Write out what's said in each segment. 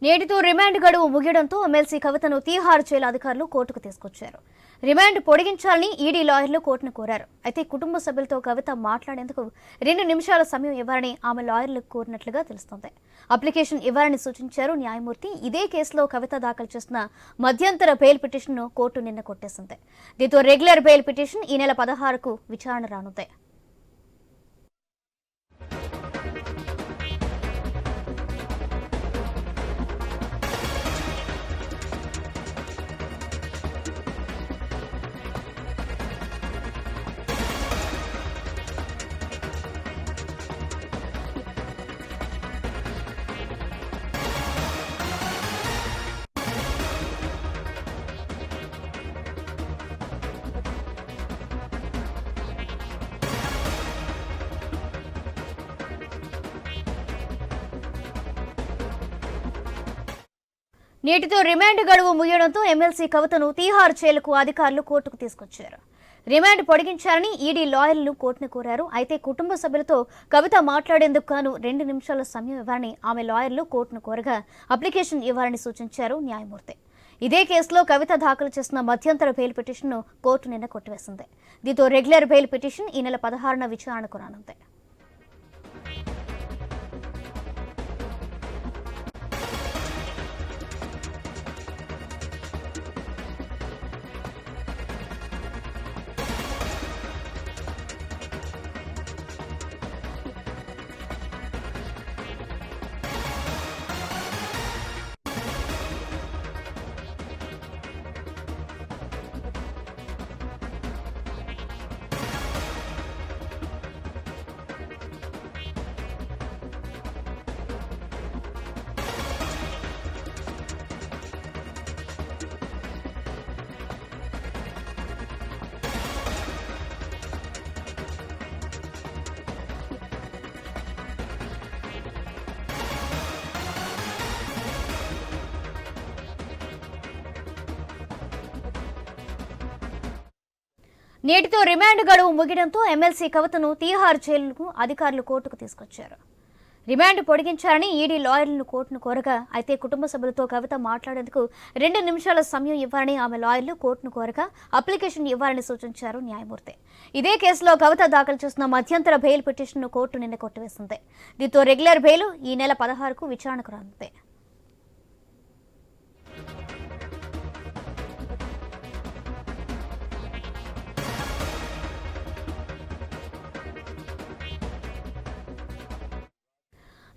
నేటితో రిమాండ్ గడువు ముగియడంతో ఎమ్మెల్సీ కవితను తీహార్ జైలు అధికారులు కోర్టుకు తీసుకొచ్చారు. రిమాండ్ పొడిగించాలని ఈడీ లాయర్లు కోర్టును కోరారు. అయితే కుటుంబ సభ్యులతో కవిత మాట్లాడేందుకు 2 నిమిషాల సమయం ఇవ్వాలని ఆమె లాయర్లకు కోరినట్లుగా తెలుస్తోంది. అప్లికేషన్ ఇవ్వాలని సూచించారు న్యాయమూర్తి. ఇదే కేసులో కవిత దాఖలు చేసిన మధ్యంతర బెయిల్ పిటిషన్ను కోర్టు నిన్న కొట్టేసింది. దీంతో రెగ్యులర్ బెయిల్ పిటిషన్ ఈ నెల 16కు విచారణ రానుంది. నేటితో రిమాండ్ గడువు ముగియడంతో ఎమ్మెల్సీ కవితను తీహార్ జైలుకు అధికారులు కోర్టుకు తీసుకొచ్చారు. రిమాండ్ పొడిగించాలని ఈడీ లాయర్లు కోర్టును కోరారు. అయితే కుటుంబ సభ్యులతో కవిత మాట్లాడేందుకు గాను 2 నిమిషాల సమయం ఇవ్వాలని ఆమె లాయర్లు కోర్టును కోరగా అప్లికేషన్ ఇవ్వాలని సూచించారు న్యాయమూర్తి. ఇదే కేసులో కవిత దాఖలు చేసిన మధ్యంతర బెయిల్ పిటిషన్ను కోర్టు నిన్న కొట్టివేసింది. దీంతో రెగ్యులర్ బెయిల్ పిటిషన్ ఈ నెల 16న విచారణకు రానుంది. నేటితో రిమాండ్ గడువు ముగియడంతో ఎమ్మెల్సీ కవితను తీహార్ జైలుకు అధికారులు కోర్టుకు తీసుకొచ్చారు. రిమాండ్ పొడిగించాలని ఈడీ లాయర్లను కోర్టును కోరగా అయితే కుటుంబ సభ్యులతో కవిత మాట్లాడేందుకు 2 నిమిషాల సమయం ఇవ్వాలని ఆమె లాయర్లు కోర్టును కోరగా అప్లికేషన్ ఇవ్వాలని సూచించారు న్యాయమూర్తి. ఇదే కేసులో కవిత దాఖలు చేసిన మధ్యంతర బెయిల్ పిటిషన్ను కోర్టు నిన్న కొట్టివేసింది. దీంతో రెగ్యులర్ బెయిల్ ఈ నెల 16కు విచారణకు రానుంది.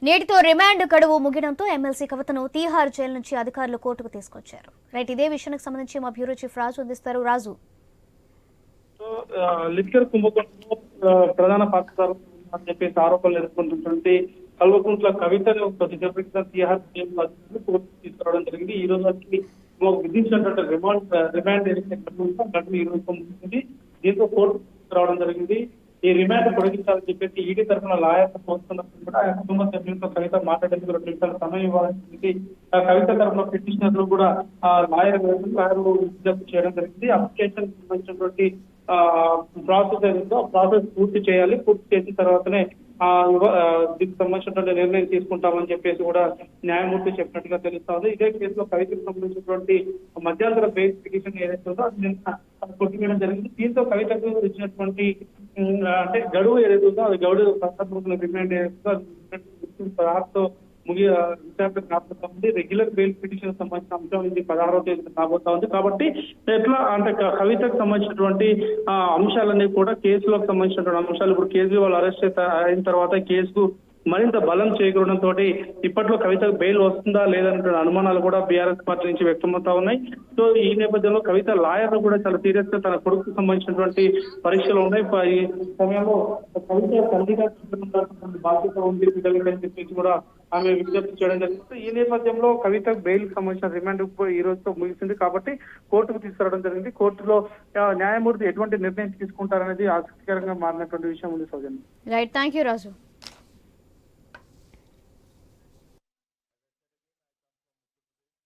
నేటితో రిమాండ్ గడువు ముగియడంతో ఎమ్మెల్సీ కవితను తీహార్ జైలు నుంచి అధికారులు కోర్టుకు తీసుకొచ్చారు. రైట్, ఇదే విషయానికి సంబంధించి మా బ్యూరో చీఫ్ రాజు అందిస్తారు. రాజు, లిక్కర్ కుంభకోణంలో ప్రధాన పాత్రధారులు అని చెప్పేసి ఆరోపణలు ఎదుర్కొంటున్నటువంటి కల్వకుంట్ల కవితను కొద్దిసేపటి తీహార్ జైలు అధికారులు కోర్టుకు తీసుకురావడం జరిగింది. ఈ రోజు విధించినటువంటి రిమాండ్ గడువు ఈ రోజు ముగిసింది. దీంతో కోర్టు తీసుకురావడం జరిగింది. ఈ రిమాండ్ పొడిగించాలని చెప్పేసి ఈడీ తరఫున లాయర్ కోరుతున్నప్పుడు కూడా కుటుంబ సభ్యులతో కవిత మాట్లాడేందుకు 2 నిమిషాల సమయం ఇవ్వాలని చెప్పి కవిత తరఫున పిటిషనర్లు కూడా లాయర్ విజ్ఞప్తి చేయడం జరిగింది. అప్లికేషన్ సంబంధించినటువంటి ప్రాసెస్ ఏదైతే ప్రాసెస్ పూర్తి చేయాలి. పూర్తి చేసిన తర్వాతనే దీనికి సంబంధించినటువంటి నిర్ణయం తీసుకుంటామని చెప్పేసి కూడా న్యాయమూర్తి చెప్పినట్టుగా తెలుస్తోంది. ఇదే కేసులో కవితకు సంబంధించినటువంటి మధ్యంతర బెయిల్ పిటిషన్ ఏదైతే ఉందో అది కొట్టివేయడం జరిగింది. దీంతో కవితకు ఇచ్చినటువంటి అంటే గడువు ఏదైతే ఉందో అది గడువు సందర్భంలో రిమాండ్ ఏదైతే విచారణ రాబోతా ఉంది. రెగ్యులర్ బెయిల్ పిటిషన్ సంబంధించిన అంశం ఇది 16వ తేదీ రాబోతా ఉంది. కాబట్టి ఎట్లా అంటే కవితకు సంబంధించినటువంటి అంశాలన్నీ కూడా కేసులకు సంబంధించినటువంటి అంశాలు ఇప్పుడు కేజ్రీవాల్ అరెస్ట్ అయిన తర్వాత కేసుకు మరింత బలం చేకూరడంతో ఇప్పట్లో కవితకు బెయిల్ వస్తుందా లేదనే అనుమానాలు కూడా బీఆర్ఎస్ పార్టీ నుంచి వ్యక్తమవుతా ఉన్నాయి. సో ఈ నేపథ్యంలో కవిత లాయర్లు కూడా చాలా సీరియస్ గా తన కొడుకు సంబంధించినటువంటి పరీక్షలు ఉన్నాయి. ఈ సమయంలో కవిత తల్లిగా బాధ్యత ఉంది పిల్లలని చెప్పేసి కూడా ఆమె విజ్ఞప్తి చేయడం జరిగింది. ఈ నేపథ్యంలో కవిత బెయిల్ సంబంధించిన రిమాండ్ ఈ రోజుతో ముగిసింది కాబట్టి కోర్టుకు తీసుకురావడం జరిగింది. కోర్టులో న్యాయమూర్తి ఎటువంటి నిర్ణయం తీసుకుంటారనేది ఆసక్తికరంగా మారినటువంటి విషయం ఉంది. Soujanya. Right, thank you Raju.